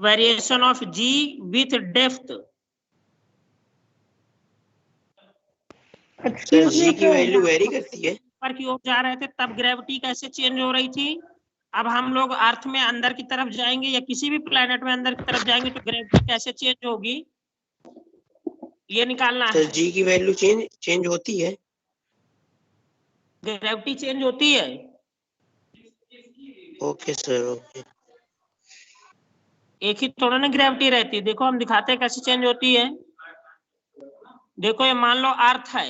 Variation of g with depth. Sir g की value very करती है। ऊपर की ओर जा रहे थे तब ग्रेविटी कैसे चेंज हो रही थी। अब हम लोग अर्थ में अंदर की तरफ जाएंगे या किसी भी प्लेनेट में अंदर की तरफ जाएंगे तो ग्रेविटी कैसे चेंज होगी ये निकालना है। सर जी की वैल्यू चेंज होती है। ग्रेविटी चेंज होती है। Okay sir okay. एक ही थोड़ा ना ग्रेविटी रहती है। देखो हम दिखाते हैं कैसे चेंज होती है। देखो ये मान लो अर्थ है,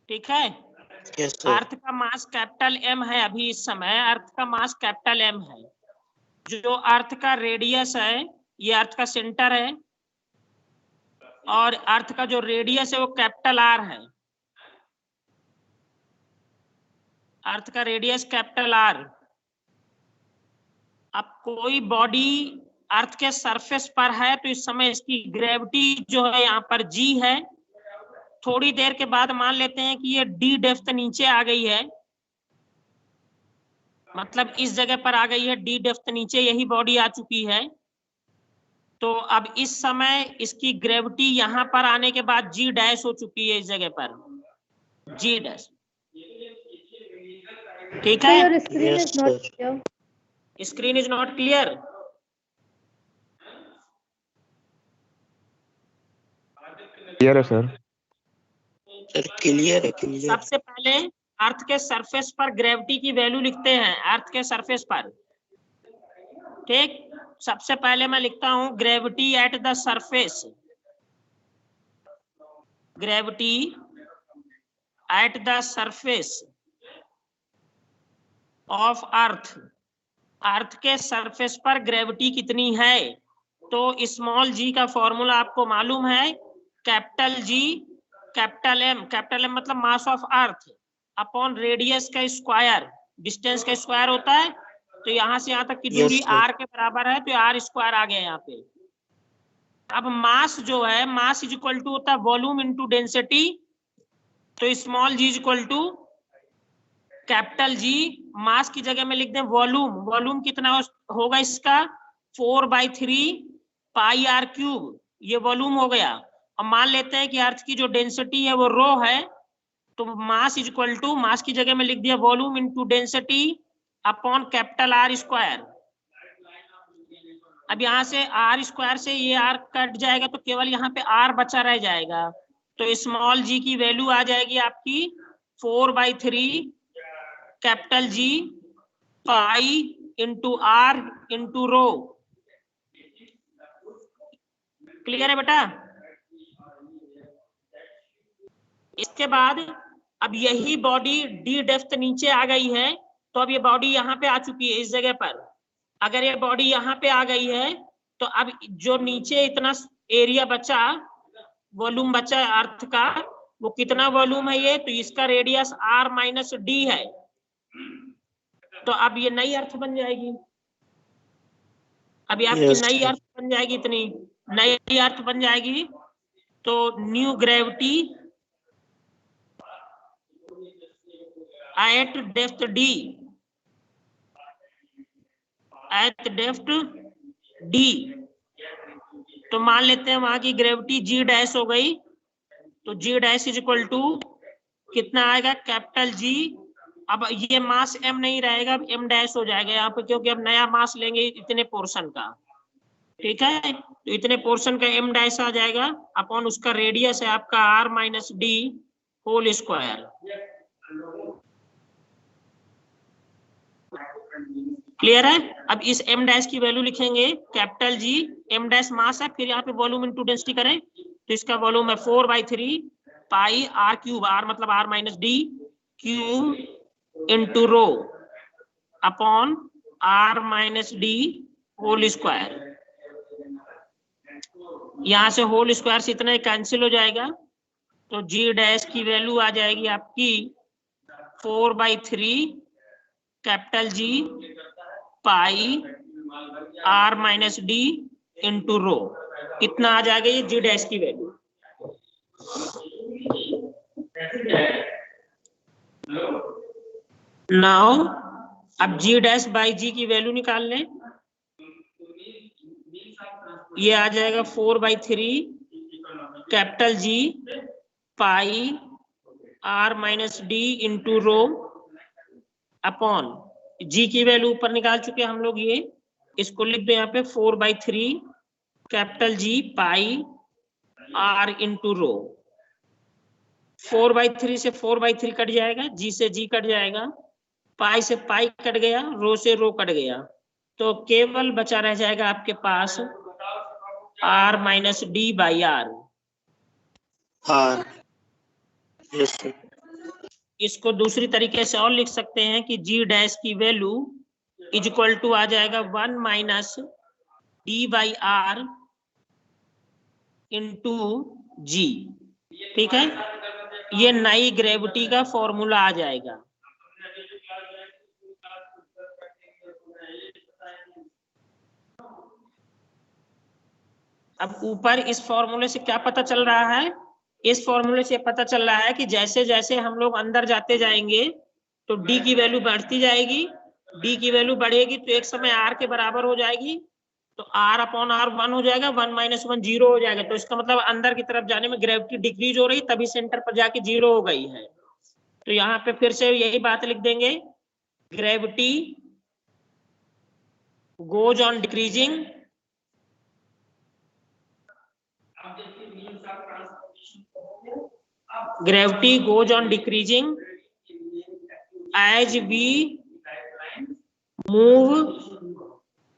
ठीक है। Yes sir. अर्थ का मास कैपिटल एम है। अभी इस समय अर्थ का मास कैपिटल एम है। जो अर्थ का रेडियस है ये अर्थ का सेंटर है और अर्थ का जो रेडियस है वो कैपिटल आर है। अर्थ का रेडियस कैपिटल आर। अब कोई बॉडी अर्थ के सरफेस पर है तो इस समय इसकी ग्रेविटी जो है यहाँ पर जी है। थोड़ी देर के बाद मान लेते हैं कि ये डी डेप्थ नीचे आ गई है, मतलब इस जगह पर आ गई है डी डेप्थ नीचे, यही बॉडी आ चुकी है। तो अब इस समय इसकी ग्रेविटी यहाँ पर आने के बाद जी डैश हो चुकी है इस जगह पर, जी डैश। ठीक है। Screen is not clear. Clear है सर। सर क्लियर है क्लियर। सबसे पहले अर्थ के सरफेस पर ग्रेविटी की वैल्यू लिखते हैं। अर्थ के सरफेस पर, ठीक। सबसे पहले मैं लिखता हूं gravity at the surface. Gravity at the surface of earth. Earth के सरफेस पर ग्रेविटी कितनी है। तो स्मॉल जी का फॉर्मूला आपको मालूम है, कैपिटल जी कैपिटल एम मतलब mass of earth upon radius का स्क्वायर, डिस्टेंस का स्क्वायर होता है। तो यहाँ से यहाँ तक की दूरी आर के बराबर है तो आर स्क्वायर आ गया यहाँ पे। अब मास जो है, मास इज इक्वल टू होता है वॉल्यूम इनटू डेंसिटी। तो small g is equal to capital G, mass की जगह में लिख दें वॉल्यूम। वॉल्यूम कितना होगा इसका 4/3 पाई आर क्यूब, ये वॉल्यूम हो गया। अब मान लेते हैं कि अर्थ की जो डेंसिटी है वो रो है, तो मास इज इक्वल टू, मास की जगह में लिख दिया volume into density upon capital R square. अब यहाँ से आर स्क्वायर से ये आर कट जाएगा तो केवल यहाँ पे आर बचा रह जाएगा। तो स्मॉल जी की वैल्यू आ जाएगी आपकी 4/3 capital G pi into R into rho. Clear है बेटा। इसके बाद अब यही बॉडी डी डेप्थ नीचे आ गई है तो अब ये बॉडी यहाँ पे आ चुकी है इस जगह पर। अगर ये बॉडी यहाँ पे आ गई है तो अब जो नीचे इतना एरिया बचा, वॉल्यूम बचा अर्थ का, वो कितना वॉल्यूम है ये, तो इसका रेडियस r माइनस डी है। तो अब ये नई अर्थ बन जाएगी। अभी आपकी नई अर्थ बन जाएगी, इतनी नई अर्थ बन जाएगी। तो new gravity eight depth D, eight depth D. तो मान लेते हैं वहां की ग्रेविटी जी डैश हो गई। तो जी डैश इज इक्वल टू कितना आएगा, कैपिटल जी। अब ये मास m नहीं रहेगा, अब m डैश हो जाएगा यहाँ पे, क्योंकि अब नया मास लेंगे इतने पोर्शन का। ठीक है, तो इतने पोर्शन का m डैश आ जाएगा अपॉन उसका रेडियस है आपका r minus D whole square. Clear है। अब इस m डैश की वैल्यू लिखेंगे capital G, m dash mass है, फिर यहाँ पे वॉल्यूम इनटू डेंसिटी करें तो इसका वॉल्यूम है 4/3 पाई आर क्यूब, आर मतलब r minus D cube into rho upon r minus D whole square. यहां से होल स्क्वायर से इतना कैंसिल हो जाएगा तो जी डैश की वैल्यू आ जाएगी आपकी 4/3 capital G pi r minus d into रो। कितना आ जाएगा ये जी डैश की वैल्यू। नाउ अब जी डैश बाई जी की वैल्यू निकाल लें। ये आ जाएगा 4/3 capital G pi r minus d into rho upon g की वैल्यू ऊपर निकाल चुके हम लोग, ये इसको लिख दो यहाँ पे 4/3 capital G pi r into rho. 4/3 से 4/3 कट जाएगा, जी से जी कट जाएगा, पाई से पाई कट गया, रो से रो कट गया, तो केवल बचा रह जाएगा आपके पास r minus d by R. हाँ यस सर। इसको दूसरी तरीके से और लिख सकते हैं कि जी डैश की वैल्यू इज इक्वल टू आ जाएगा 1 minus d by R into g. ठीक है, ये नई ग्रेविटी का फॉर्मूला आ जाएगा। अब ऊपर इस फॉर्मूले से क्या पता चल रहा है? इस फॉर्मूले से पता चल रहा है कि जैसे जैसे हम लोग अंदर जाते जाएंगे तो डी की वैल्यू बढ़ती जाएगी, डी की वैल्यू बढ़ेगी तो एक समय आर के बराबर हो जाएगी, तो आर अपॉन आर 1 हो जाएगा, 1 माइनस 1 0 हो जाएगा। तो इसका मतलब अंदर की तरफ जाने में ग्रेविटी डिक्रीज हो रही, तभी सेंटर पर जाके 0 हो गई है। तो यहाँ पे फिर से यही बात लिख देंगे, gravity goes on decreasing gravity goes on decreasing as we move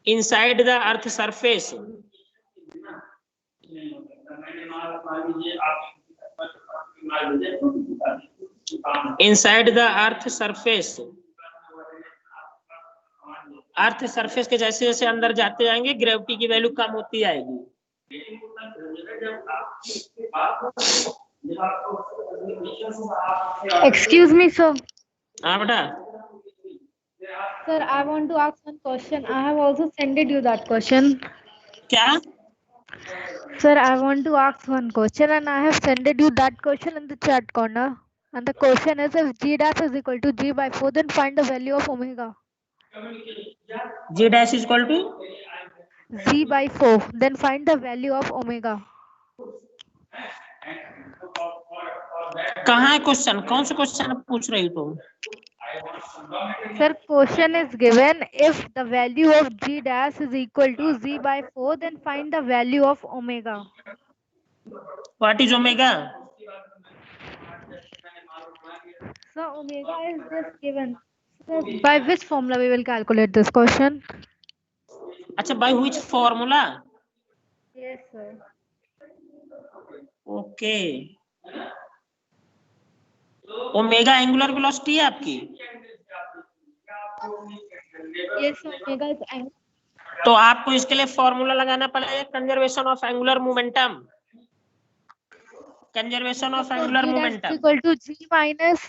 inside the earth surface. Inside the earth surface, earth surface के जैसे जैसे अंदर जाते जाएंगे ग्रेविटी की वैल्यू कम होती जाएगी। Excuse me, sir. हाँ बेटा। Sir, I want to ask one question. I have also sent you that question. क्या? Sir, I want to ask one question and I have sent you that question in the chat corner. And the question is, if g dash is equal to g by 4, then find the value of omega. G dash is equal to G by 4, then find the value of omega. कहाँ है question? कौन सा question पूछ रही हो तुम? Sir, question is given, if the value of g dash is equal to z by 4, then find the value of omega. What is omega? So omega is just given. So by which formula we will calculate this question? अच्छा, by which formula? Yes, sir. Okay. Omega angular velocity है आपकी? Yes, omega is angular. तो आपको इसके लिए formula लगाना पड़ेगा, conservation of angular momentum. Conservation of angular momentum equal to g minus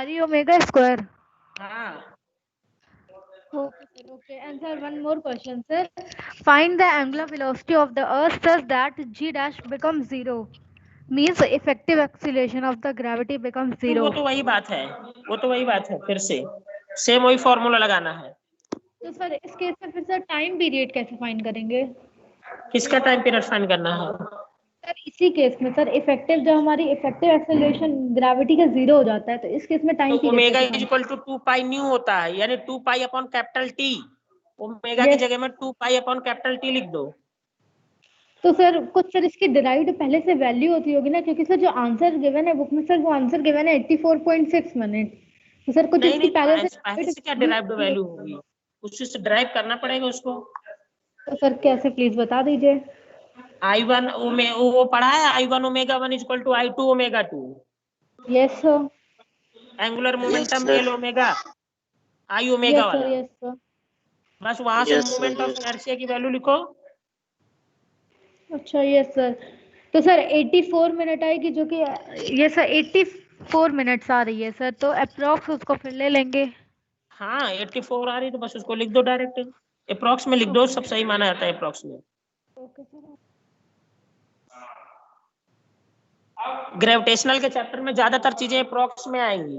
re omega square. हाँ। Okay, sir. Okay. And sir, one more question, sir. Find the angular velocity of the Earth such that g dash becomes 0. Means effective acceleration of the gravity becomes 0. वो तो वही बात है, वो तो वही बात है, फिर से सेम वही फॉर्मूला लगाना है। तो सर इस केस में फिर सर टाइम पीरियड कैसे फाइंड करेंगे? किसका टाइम पीरियड फाइंड करना है? सर इसी केस में सर इफेक्टिव, जो हमारी इफेक्टिव एक्सेलरेशन ग्रेविटी का 0 हो जाता है, तो इस केस में टाइम तो period omega is equal to 2 pi nu होता है, यानी 2 pi upon capital T. Omega की जगह में 2 पाई अपॉन कैपिटल टी लिख दो। तो सर कुछ सर इसकी डिराइव्ड पहले से वैल्यू होती होगी ना, क्योंकि सर जो आंसर गिवन है बुक में सर वो आंसर गिवन है 84.6 मिनट। तो सर कुछ इसकी पहले से क्या डिराइव्ड वैल्यू होगी, उसी से डिराइव करना पड़ेगा उसको। तो सर कैसे प्लीज बता दीजिए। I1 वो पढ़ा है, I1 omega 1 is equal to I2 omega 2। Yes sir. Angular momentum L omega I omega वाला। Yes sir. बस वहां से मोमेंट ऑफ इनर्शिया की वैल्यू लिखो। अच्छा यस सर। तो सर 84 मिनट आएगी, जो कि ये सर 84 मिनट्स आ रही है सर, तो अप्रॉक्स उसको फिर ले लेंगे। हाँ 84 आ रही तो बस उसको लिख दो डायरेक्ट, अप्रॉक्स में लिख दो, सब सही माना जाता है अप्रॉक्स में। Okay sir. ग्रेविटेशनल के चैप्टर में ज्यादातर चीजें अप्रॉक्स में आएंगी।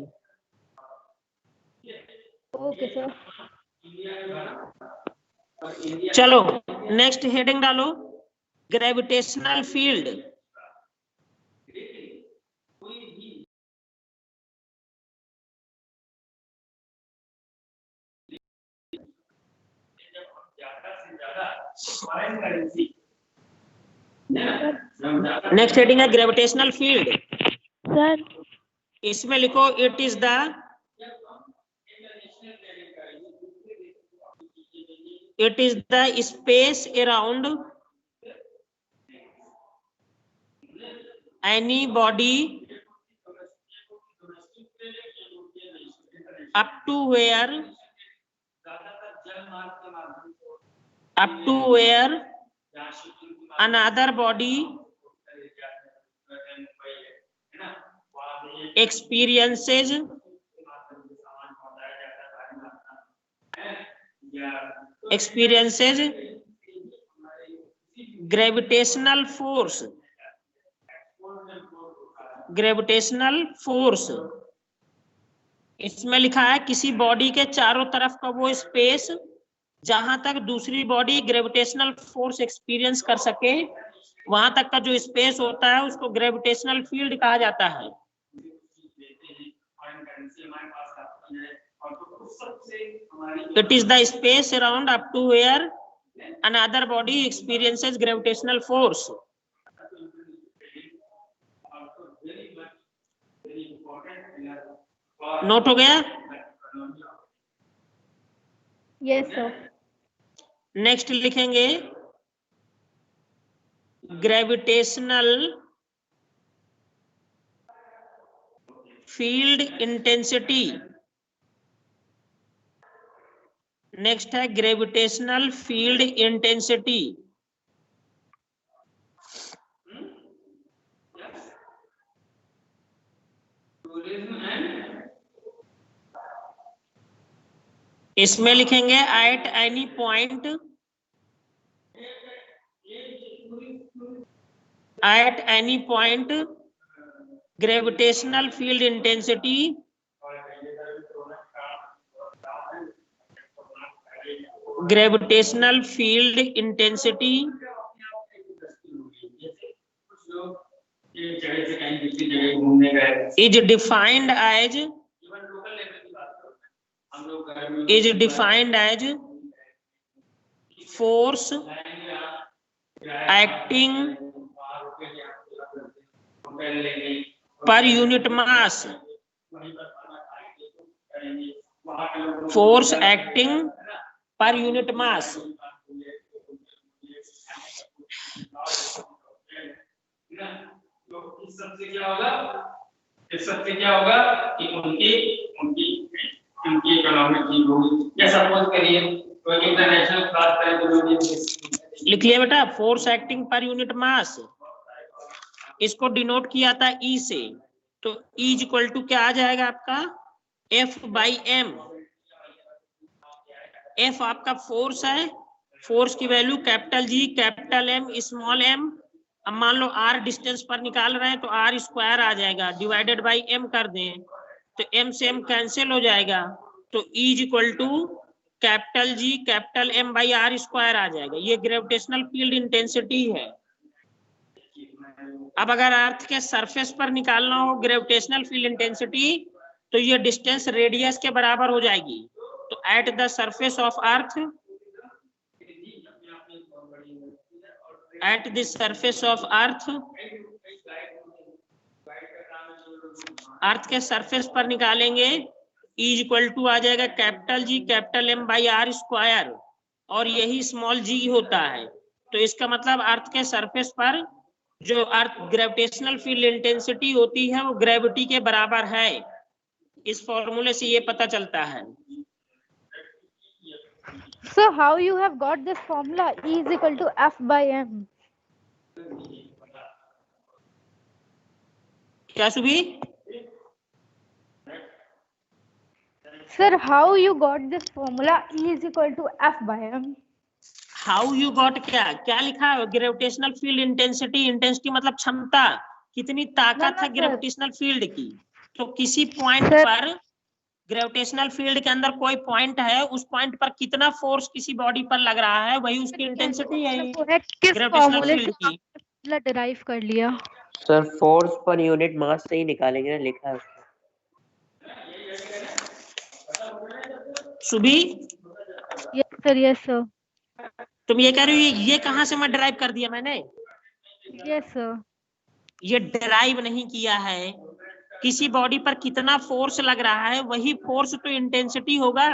Okay sir. चलो नेक्स्ट हेडिंग डालो। ग्रेविटेशनल फील्ड नेक्स्ट हेडिंग है ग्रेविटेशनल फील्ड। सर इसमें लिखो it is the space around any body up to where another body experiences gravitational force। इसमें लिखा है किसी बॉडी के चारों तरफ का वो स्पेस जहां तक दूसरी बॉडी ग्रेविटेशनल फोर्स एक्सपीरियंस कर सके, वहां तक का जो स्पेस होता है उसको ग्रेविटेशनल फील्ड कहा जाता है। It is the space around up to where another body experiences gravitational force. Note हो गया? Yes sir. नेक्स्ट लिखेंगे ग्रेविटेशनल फील्ड इंटेंसिटी। नेक्स्ट है ग्रेविटेशनल फील्ड इंटेंसिटी। इसमें लिखेंगे at any point gravitational field intensity is defined as force acting per unit mass। force acting per unit mass। सबसे क्या होगा कि उनकी इकोनॉमी ठीक होगी। या सपोज करिए कोई इंटरनेशनल बात करें तो लिख लिया बेटा, force acting per unit mass, इसको डिनोट किया था ई से, तो ई इज इक्वल टू क्या आ जाएगा आपका F/m। F आपका फोर्स है, फोर्स की value capital G capital M small m। अब मान लो r डिस्टेंस पर निकाल रहे हैं तो r स्क्वायर आ जाएगा, डिवाइडेड बाई m कर दें तो m से m कैंसिल हो जाएगा, तो E is equal to capital G capital M by r square आ जाएगा। ये ग्रेविटेशनल फील्ड इंटेंसिटी है। अब अगर अर्थ के सरफेस पर निकालना हो ग्रेविटेशनल फील्ड इंटेंसिटी तो ये डिस्टेंस रेडियस के बराबर हो जाएगी। तो eight the surface of earth, at the surface of earth, अर्थ के सरफेस पर निकालेंगे E इज इक्वल टू आ जाएगा capital G capital M by r square, और यही स्मॉल g होता है। तो इसका मतलब अर्थ के सरफेस पर जो अर्थ ग्रेविटेशनल फील्ड इंटेंसिटी होती है वो ग्रेविटी के बराबर है। इस फॉर्मूले से ये पता चलता है। So how you have got this formula E is equal to F/m? क्या सुबी? Sir, how you got this formula E is equal to F/m? How you got क्या लिखा है? ग्रेविटेशनल फील्ड इंटेंसिटी, इंटेंसिटी मतलब क्षमता, कितनी ताकत है ग्रेविटेशनल फील्ड की। तो किसी पॉइंट पर ग्रेविटेशनल फील्ड के अंदर कोई पॉइंट है, उस पॉइंट पर कितना फोर्स किसी बॉडी पर लग रहा है, वही उसकी इंटेंसिटी है वो है किस ग्रेविटेशनल फॉर्मूले फील्ड से की। डिराइव कर लिया? Sir force per unit mass से ही निकालेंगे ना, लिखा है उसमें। सुबी, यस सर, यस सर, तुम ये कह रही हो ये कहाँ से मैं डिराइव कर दिया मैंने? Yes sir. ये डिराइव नहीं किया है, किसी बॉडी पर कितना फोर्स लग रहा है वही फोर्स तो इंटेंसिटी होगा।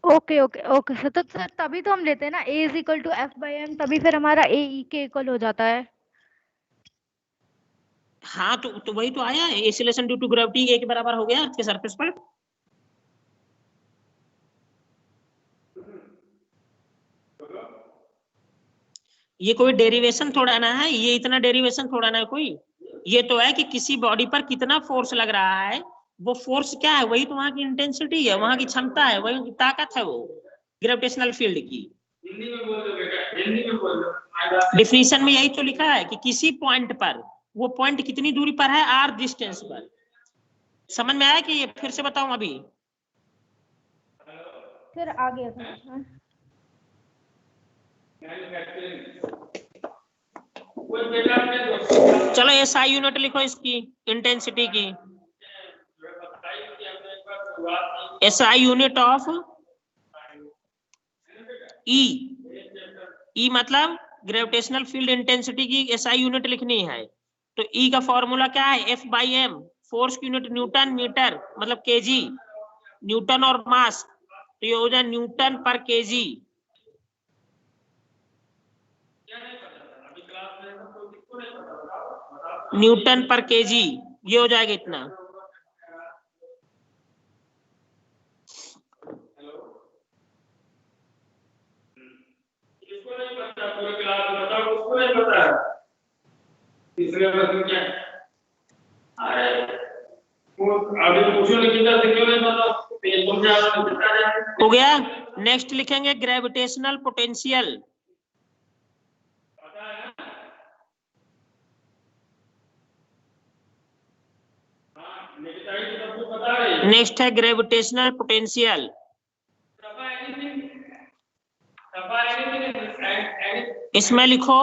ओके ओके ओके सर, तो सर तभी तो हम लेते हैं ना A is equal to F/m, तभी फिर हमारा A E के इक्वल हो जाता है। हाँ तो वही तो आया है, एक्सीलरेशन ड्यू टू ग्रेविटी ए के बराबर हो गया अर्थ के सरफेस पर। ये कोई डेरिवेशन थोड़ा ना है, ये इतना डेरिवेशन थोड़ा ना है कोई, ये तो है कि किसी बॉडी पर कितना फोर्स लग रहा है, वो फोर्स क्या है, वही तो वहां की इंटेंसिटी है, वहां की क्षमता है, वही की ताकत है वो ग्रेविटेशनल फील्ड की। डिफिनीशन में यही तो लिखा है कि किसी पॉइंट पर, वो पॉइंट कितनी दूरी पर है, r डिस्टेंस पर। समझ में आया कि ये फिर से बताऊं अभी? फिर आ गया समझ में। चलो SI यूनिट लिखो इसकी इंटेंसिटी की। SI यूनिट ऑफ E मतलब ग्रेविटेशनल फील्ड इंटेंसिटी की SI यूनिट लिखनी है। तो E का फॉर्मूला क्या है, F/m, फोर्स की यूनिट न्यूटन मीटर मतलब केजी, न्यूटन और मास, तो ये हो जाए न्यूटन पर केजी। न्यूटन पर केजी, ये हो जाएगा इतना। हो गया। नेक्स्ट लिखेंगे ग्रेविटेशनल पोटेंशियल। नेक्स्ट है ग्रेविटेशनल पोटेंशियल। इसमें लिखो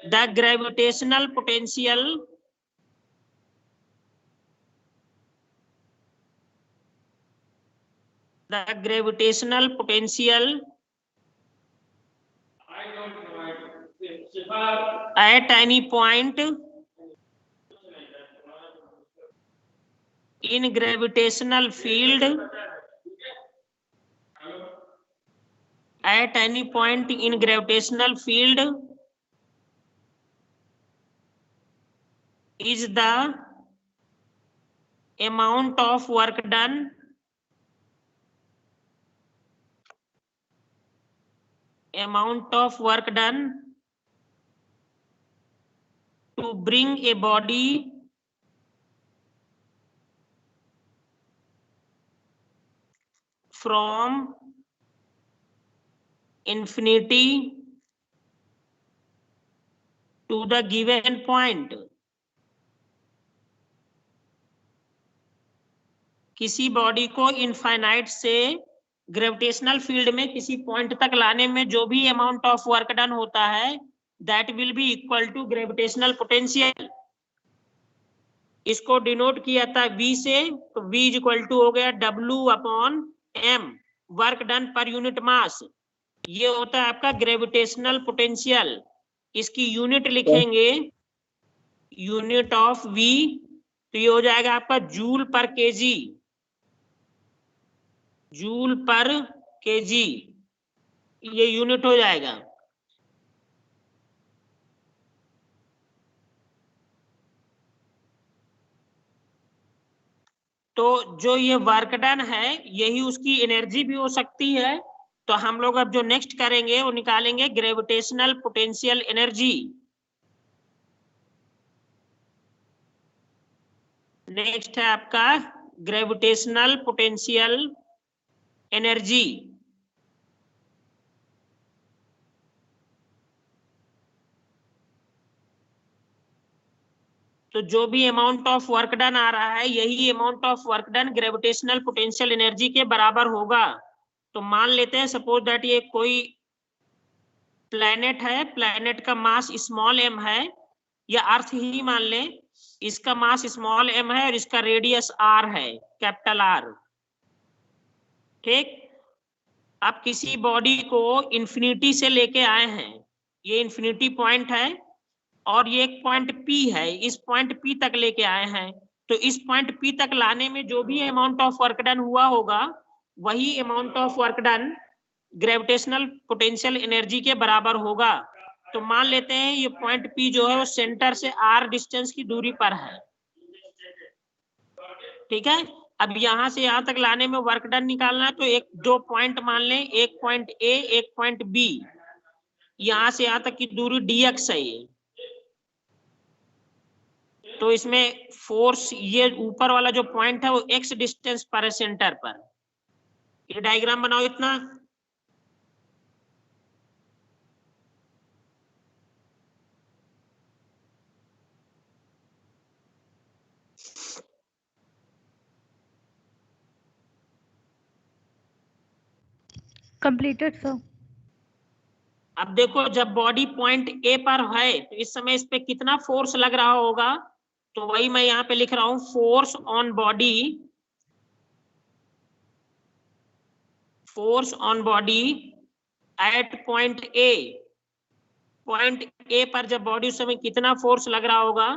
the gravitational potential at any point in gravitational field, at any point in gravitational field is the amount of work done to bring a body from infinity to the given point। किसी body को infinite से gravitational field में किसी point तक लाने में जो भी अमाउंट ऑफ वर्क डन होता है, that will be equal to gravitational potential. इसको डिनोट किया था V से, तो V इज इक्वल टू हो गया W/m, work done per unit mass. ये होता है आपका ग्रेविटेशनल पोटेंशियल। इसकी यूनिट लिखेंगे यूनिट ऑफ V, तो ये हो जाएगा आपका जूल पर केजी, जूल पर केजी, ये यूनिट हो जाएगा। तो जो ये वर्क डन है यही उसकी एनर्जी भी हो सकती है। तो हम लोग अब जो नेक्स्ट करेंगे वो निकालेंगे ग्रेविटेशनल पोटेंशियल एनर्जी। नेक्स्ट है आपका ग्रेविटेशनल पोटेंशियल एनर्जी। तो जो भी अमाउंट ऑफ वर्क डन आ रहा है यही amount of work done gravitational potential energy के बराबर होगा। तो मान लेते हैं सपोज दैट ये कोई प्लैनेट है, प्लैनेट का मास स्मॉल m है, या अर्थ ही मान लें, इसका मास स्मॉल m है और इसका रेडियस r है, कैपिटल R। ठीक, अब किसी बॉडी को इंफिनिटी से लेके आए हैं, ये इंफिनिटी पॉइंट है और ये एक पॉइंट P है, इस पॉइंट P तक लेके आए हैं। तो इस पॉइंट P तक लाने में जो भी अमाउंट ऑफ वर्क डन हुआ होगा वही amount of work done gravitational potential energy के बराबर होगा। तो मान लेते हैं ये पॉइंट P जो है वो सेंटर से r डिस्टेंस की दूरी पर है। ठीक है, अब यहां से यहां तक लाने में वर्क डन निकालना है, तो एक दो पॉइंट मान लें, एक पॉइंट A एक पॉइंट B, यहां से यहां तक की दूरी dx है ये। तो इसमें फोर्स, ये ऊपर वाला जो पॉइंट है वो x डिस्टेंस पर है सेंटर पर। ये डायग्राम बनाओ इतना। Completed, sir. अब देखो जब बॉडी पॉइंट A पर है तो इस समय इस पे कितना फोर्स लग रहा होगा, तो वही मैं यहाँ पे लिख रहा हूं, force on body at point A। Point A पर जब बॉडी उस समय कितना फोर्स लग रहा होगा,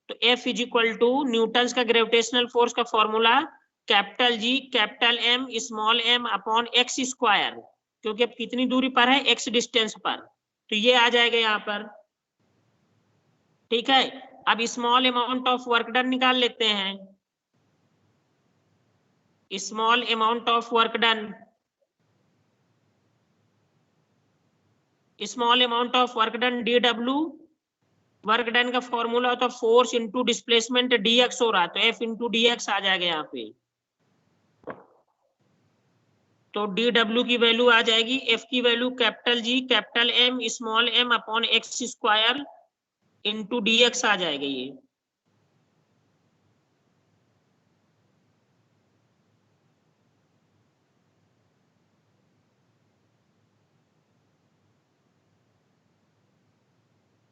तो F is equal to Newton का ग्रेविटेशनल फोर्स का formula capital G capital M small m upon x square, क्योंकि अब कितनी दूरी पर है, x डिस्टेंस पर, तो ये आ जाएगा यहाँ पर। ठीक है, अब small amount of work done निकाल लेते हैं। Small amount of work done, small amount of work done dw, work done का फॉर्मूला होता है फोर्स इंटू डिस्प्लेसमेंट dx हो रहा है, तो F इंटू dx आ जाएगा यहाँ पे। तो dw की वैल्यू आ जाएगी, F की value capital G capital M small m upon x square into dx आ जाएगा ये।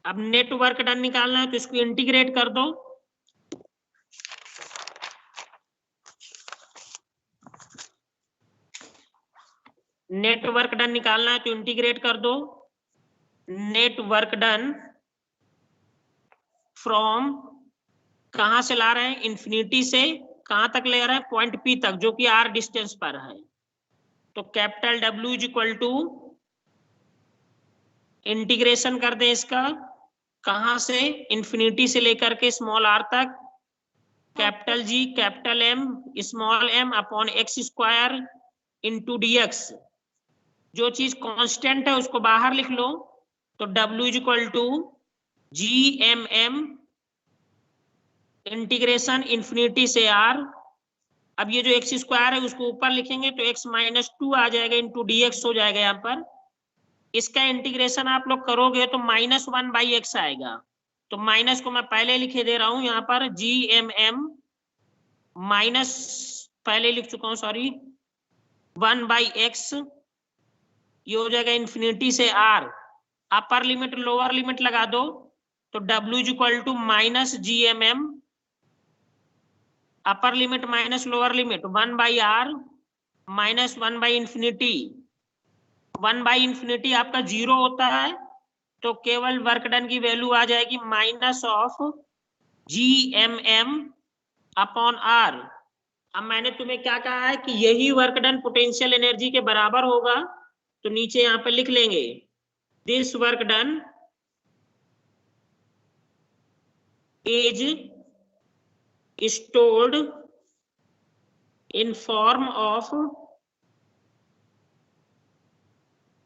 अब नेट वर्क डन निकालना है तो इसको इंटीग्रेट कर दो। नेट वर्क डन निकालना है तो इंटीग्रेट कर दो। नेट वर्क डन फ्रॉम, कहां से ला रहे हैं, इंफिनिटी से कहां तक ले रहे हैं, पॉइंट P तक, जो कि r डिस्टेंस पर है। तो capital W is equal to, integration कर दें इसका, कहां से, इंफिनिटी से लेकर के स्मॉल r तक, capital G capital M small m upon x square into dx। जो चीज कांस्टेंट है उसको बाहर लिख लो, तो W is equal to GMM integration infinity से r। अब ये जो x स्क्वायर है उसको ऊपर लिखेंगे तो x माइनस 2 आ जाएगा इंटू dx हो जाएगा यहाँ पर। इसका इंटीग्रेशन आप लोग करोगे तो -1/x आएगा, तो माइनस को मैं पहले लिखे दे रहा हूं यहाँ पर, GMM माइनस, पहले लिख चुका हूं सॉरी, 1/x, ये हो जाएगा इंफिनिटी से r। Upper limit lower limit लगा दो, तो W is equal to minus GMM, upper limit minus lower limit 1/r माइनस 1/इंफिनिटी। 1/इंफिनिटी आपका 0 होता है, तो केवल वर्क डन की वैल्यू आ जाएगी minus of GMM upon r। अब मैंने तुम्हें क्या कहा है कि यही वर्क डन पोटेंशियल एनर्जी के बराबर होगा, तो नीचे यहाँ पे लिख लेंगे, this work done is stored in form of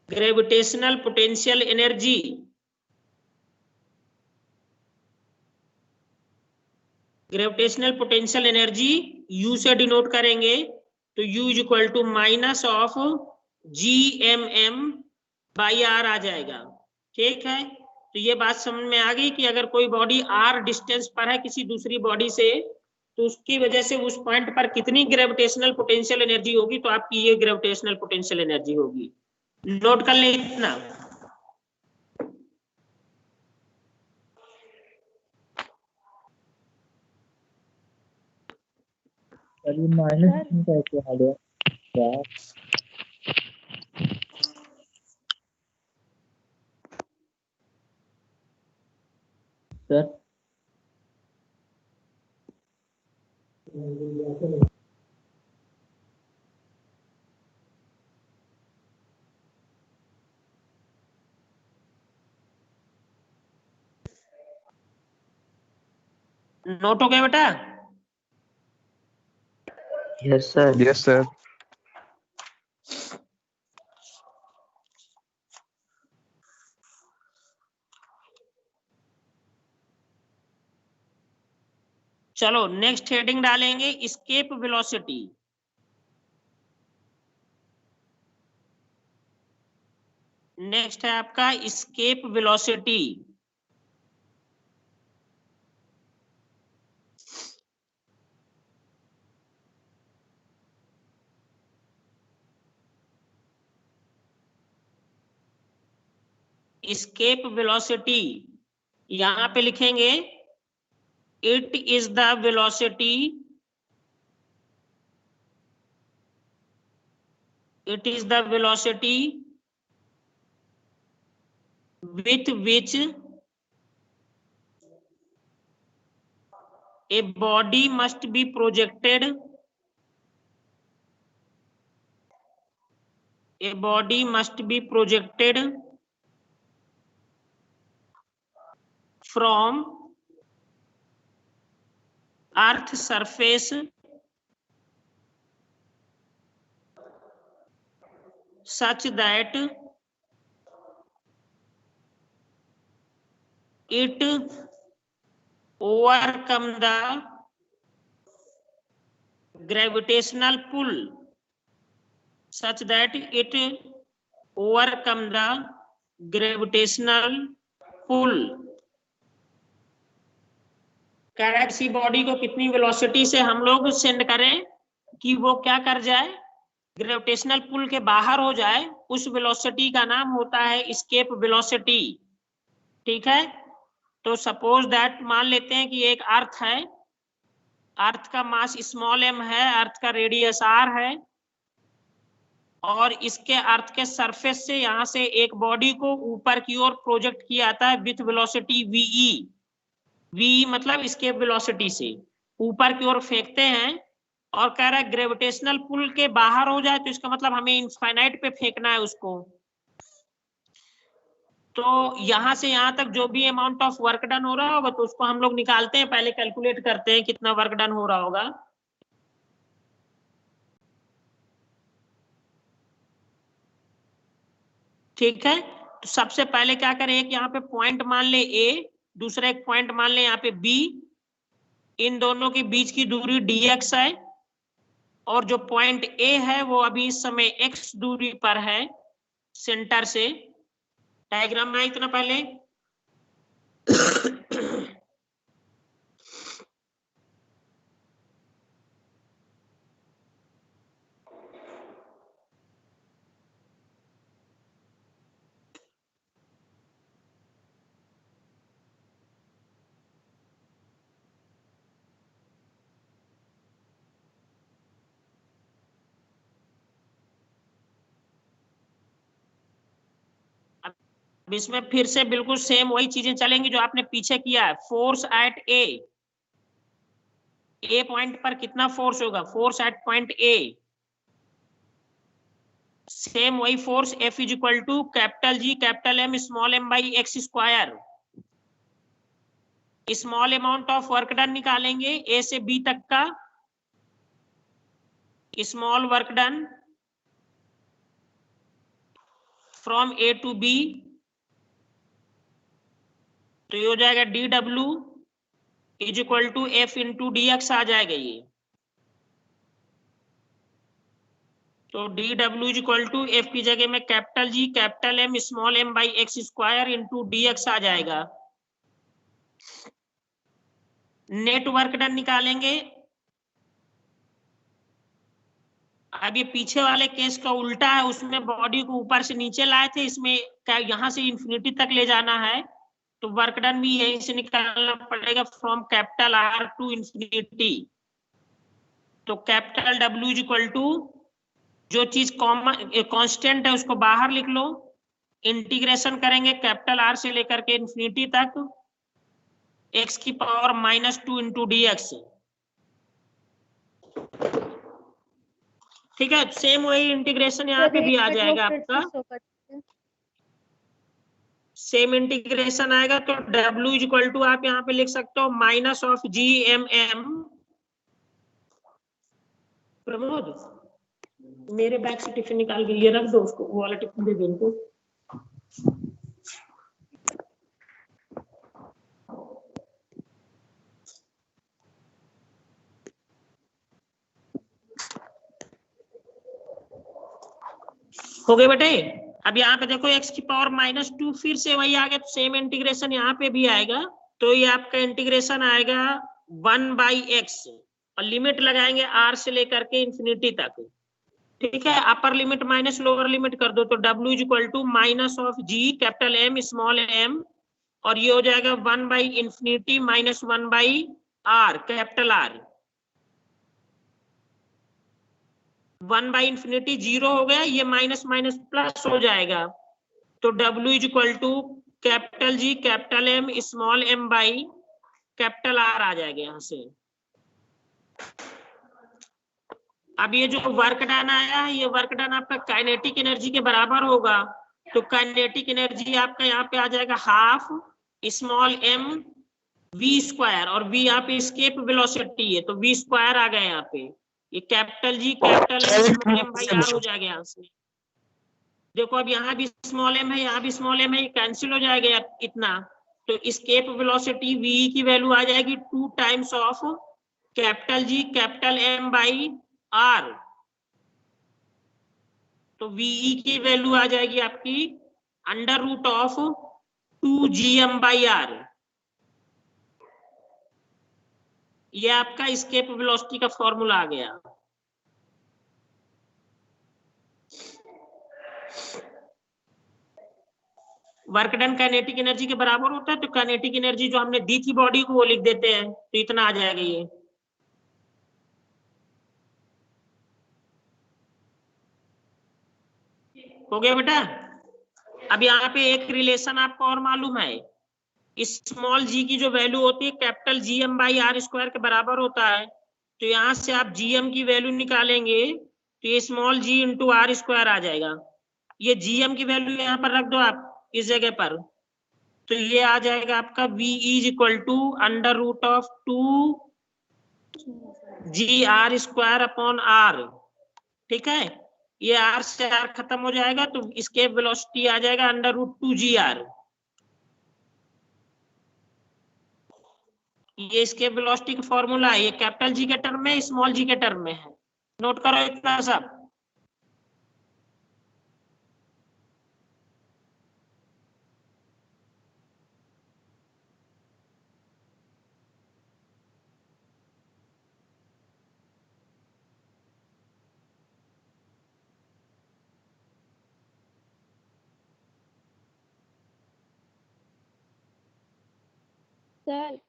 gravitational potential energy। Gravitational potential energy U से डिनोट करेंगे, तो U is equal to minus of GMM by R आ जाएगा। ठीक है, तो ये बात समझ में आ गई कि अगर कोई बॉडी r डिस्टेंस पर है किसी दूसरी बॉडी से, तो उसकी वजह से उस पॉइंट पर कितनी ग्रेविटेशनल पोटेंशियल एनर्जी होगी, तो आपकी ये ग्रेविटेशनल पोटेंशियल एनर्जी होगी। नोट कर लें इतना। माइनस कैसे आ गया सर? नोट हो गया बेटा? Yes sir. Yes sir. चलो नेक्स्ट हेडिंग डालेंगे एस्केप वेलोसिटी। नेक्स्ट है आपका एस्केप वेलोसिटी। एस्केप वेलोसिटी यहां पे लिखेंगे it is the velocity, it is the velocity with which a body must be projected, a body must be projected from earth surface such that it overcome the gravitational pull, such that it overcome the gravitational pull। कह रहा है किसी body को कितनी velocity से हम लोग send करें कि वो क्या कर जाए, ग्रेविटेशनल पुल के बाहर हो जाए, उस वेलोसिटी का नाम होता है एस्केप वेलोसिटी। ठीक है, तो सपोज दैट मान लेते हैं कि एक अर्थ है, अर्थ का मास स्मॉल m है, अर्थ का रेडियस r है, और इसके अर्थ के सरफेस से यहां से एक बॉडी को ऊपर की ओर प्रोजेक्ट किया जाता है विथ वेलोसिटी ve। ve मतलब एस्केप वेलोसिटी से ऊपर की ओर फेंकते हैं, और कह रहा है ग्रेविटेशनल पुल के बाहर हो जाए, तो इसका मतलब हमें इनफाइनाइट पे फेंकना है उसको। तो यहां से यहां तक जो भी अमाउंट ऑफ वर्क डन हो रहा होगा, तो उसको हम लोग निकालते हैं, पहले कैलकुलेट करते हैं कितना वर्क डन हो रहा होगा। ठीक है, तो सबसे पहले क्या करें, एक यहाँ पे पॉइंट मान ले A, दूसरा एक पॉइंट मान ले यहाँ पे B, इन दोनों के बीच की दूरी dx है, और जो पॉइंट A है वो अभी इस समय x दूरी पर है सेंटर से। डायग्राम में इतना पहले अब इसमें फिर से बिल्कुल सेम वही चीजें चलेंगी जो आपने पीछे किया है। फोर्स एट ए पॉइंट पर कितना फोर्स होगा, force at point A, same वही force F is equal to capital G capital M small m by x square. Small amount of work done निकालेंगे A से B तक का, small work done from A to B, तो ये हो जाएगा dW is equal to F into dx आ जाएगा ये। तो d W is equal to F की जगह में capital G capital M small m by x square into d x आ जाएगा। नेट वर्क डन निकालेंगे। अब ये पीछे वाले केस का उल्टा है, उसमें बॉडी को ऊपर से नीचे लाए थे, इसमें क्या यहाँ से इंफिनिटी तक ले जाना है, तो वर्क डन भी यहीं से निकालना पड़ेगा from capital R to infinity. तो capital W is equal to जो चीज कॉमन कांस्टेंट है उसको बाहर लिख लो, इंटीग्रेशन करेंगे कैपिटल आर से लेकर के इंफिनिटी तक एक्स की पावर -2 इंटू डी एक्स। ठीक है, सेम वही इंटीग्रेशन यहाँ पे भी आ जाएगा आपका, सेम इंटीग्रेशन आएगा। तो W इज इक्वल टू आप यहाँ पे लिख सकते हो minus of G M M. Pramod मेरे बैग से टिफिन निकाल के ये रख दो, उसको वो वाला टिफिन दे दो उनको। हो गए बेटे। अब यहाँ पे देखो x की पावर -2 फिर से वही आ गया, तो सेम इंटीग्रेशन यहाँ पे भी आएगा। तो ये आपका इंटीग्रेशन आएगा 1/x और लिमिट लगाएंगे r से लेकर के इंफिनिटी तक। ठीक है, upper limit minus lower limit कर दो, तो W is equal to minus of G capital M small m और ये हो जाएगा 1/∞ माइनस 1/r कैपिटल R। 1/∞ 0 हो गया, ये माइनस माइनस प्लस हो जाएगा। तो W is equal to capital G capital M small m by capital R आ जाएगा यहाँ से। अब ये जो वर्क डन आया है, ये वर्क डन आपका काइनेटिक एनर्जी के बराबर होगा। तो काइनेटिक एनर्जी आपका यहाँ पे आ जाएगा half small m v square और v यहाँ पे एस्केप वेलोसिटी है, तो v स्क्वायर आ गया यहाँ पे। ये capital G capital m by r हो जाएगा यहाँ से। देखो अब यहाँ भी स्मॉल m है, यहाँ भी स्मॉल m है, ये कैंसिल हो जाएगा इतना। तो एस्केप वेलोसिटी v की वैल्यू आ जाएगी 2 times of capital G capital m by r। तो VE की वैल्यू आ जाएगी आपकी √2gm/r। ये आपका एस्केप वेलोसिटी का फॉर्मूला आ गया। वर्क डन काइनेटिक एनर्जी के बराबर होता है, तो काइनेटिक एनर्जी जो हमने दी थी बॉडी को वो लिख देते हैं, तो इतना आ जाएगा ये। हो गया बेटा। अब यहाँ पे एक रिलेशन आपको और मालूम है, इस स्मॉल जी की जो वैल्यू होती है कैपिटल GM/r स्क्वायर के बराबर होता है। तो यहाँ से आप GM की वैल्यू निकालेंगे तो ये small g into r square आ जाएगा। ये GM की वैल्यू यहाँ पर रख दो आप इस जगह पर, तो ये आ जाएगा आपका VE is equal to √2gr square upon r। ठीक है, ये r से r खत्म हो जाएगा, तो इसके वेलोसिटी आ जाएगा √2gr। ये इसके वेलोसिटी का फॉर्मूला है, ये कैपिटल जी के टर्म में स्मॉल जी के टर्म में है। नोट करो इतना सब। सर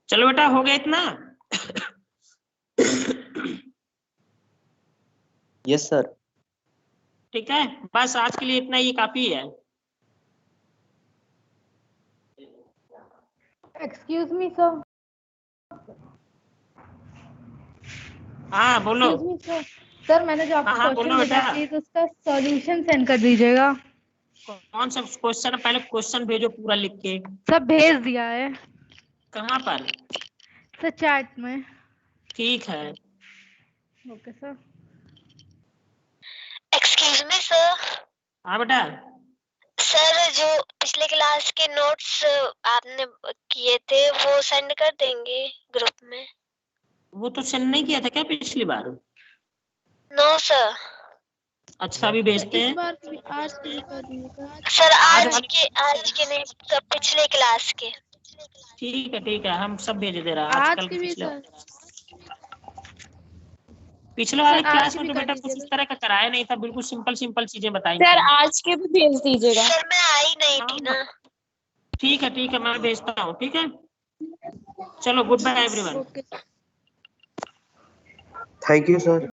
चलो बेटा, हो गया इतना। Yes sir. ठीक है, बस आज के लिए इतना ही काफी है। Excuse me, sir. हाँ बोलो। सर मैंने जो आपको हाँ, बोलो क्वेश्चन भेजा बेटा। प्लीज उसका सॉल्यूशन सेंड कर दीजिएगा। कौन सा क्वेश्चन? पहले क्वेश्चन भेजो पूरा लिख के। सब भेज दिया है कहाँ पर? सर चैट में। ठीक है। Okay sir. Excuse me sir. हाँ बेटा। सर जो पिछले क्लास के नोट्स आपने किए थे वो सेंड कर देंगे ग्रुप में? वो तो सेंड नहीं किया था क्या पिछली बार? No sir. अच्छा, अभी भेजते इस हैं। बार आज भी कर दीजिएगा। सर आज आज के नहीं, सब पिछले क्लास के। ठीक है, हम सब भेज दे रहा है आज आजकल की के भी पिछले सर। पिछले वाले सर, आज क्लास की में भी तो कर बेटा कुछ इस दीजिएगा। तरह का कराया नहीं था, बिल्कुल सिंपल चीजें बताई सर थी। आज के भी भेज दीजिएगा। सर मैं आई नहीं थी ना। ठीक है, मैं भेजता हूँ। ठीक है, चलो goodbye everyone. Okay. Thank you sir.